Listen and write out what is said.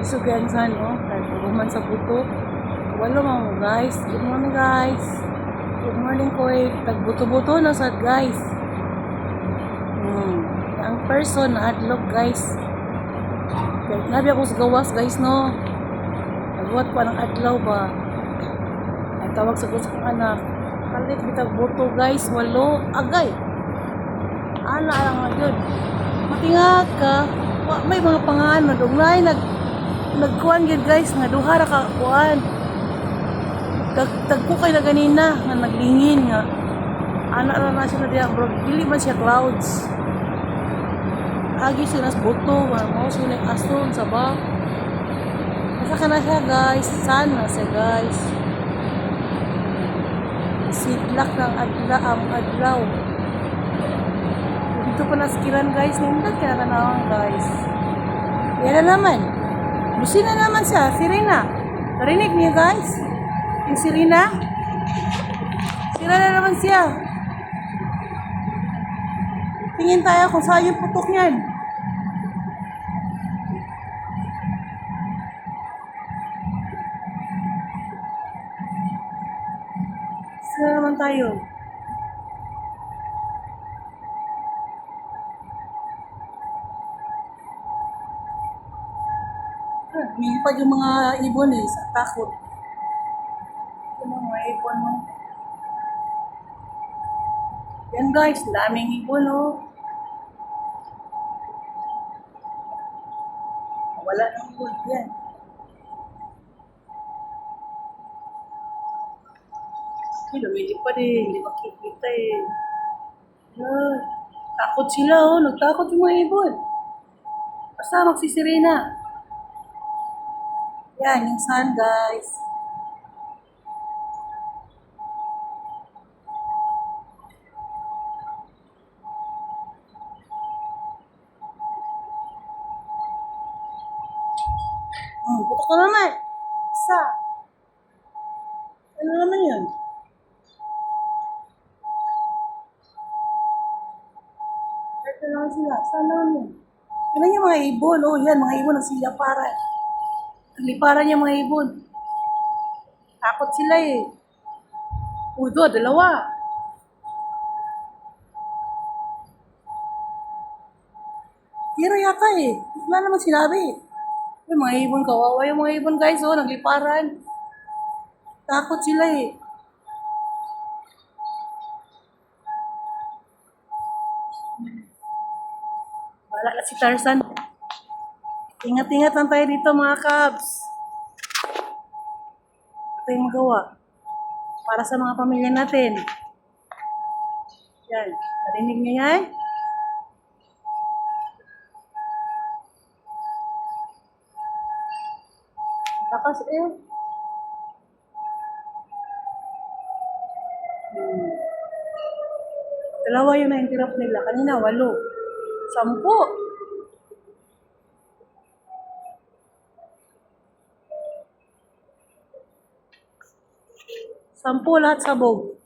Isugansan, no? Kahit human sa buto. Walo mga guys. Good morning, guys. Good morning, Kuwait. Tagbuto-buto na sad, guys. Ang person na adlog, guys. Kahit nabi ako sa gawas, guys, no? Nagbuhat ko ng adlaw ba? Ay tawag sa gusto kong anak. Kalit bitag buto, guys. Walo. Agay. Ana lang nga yun. Matingag ka. May mga pangalan na dunglay. Nagkuhan yun, guys. Nga duhara ka kuhan. Tagpo kayo na ganina. Nga naglingin nga. Ana lang na siya na diya. Bro, dili man siya clouds. Agi siya nas buto. Mga sila asun sa ba. Nasa ka na siya, guys. Sana siya, guys. Sidlak ng adlaw. Dito pa naskiran, guys. Nindad ka na kanawang, guys. Yan na naman. Lucy na naman siya. Sirena. Narinig niyo, guys? Yung Sirena. Sira na naman siya. Tingin tayo kung saan yung putok niyan. Sira naman tayo. Lumipad yung mga ibon sa takot. Yung mga ibon mo. Yan guys, daming ibon Wala ng ibon. Yan. Lumilipad hindi makikita Yan. Takot sila nagtakot yung mga ibon. Basta magsisirena. Yan, yung sun, guys. Putok na naman. Isa. Ano naman yun? Ito naman sila. Saan naman yun? Ano yung mga ibon? Yan, mga ibon ang silaparan. Ang liparan yung mga ibon. Takot sila dalawa. Tira yata Wala naman sinabi Yung mga ibon, kawawa yung mga ibon, guys, nagliparan. Takot sila Wala na si Tarzan. Ingat-ingat lang tayo dito, mga Cubs. Ito yung magawa. Para sa mga pamilya natin. Yan. Narinig niyo yan? Lakas Dalawa yung na-interrupt nila. Kanina, 8. 10. 10 lahat sabog.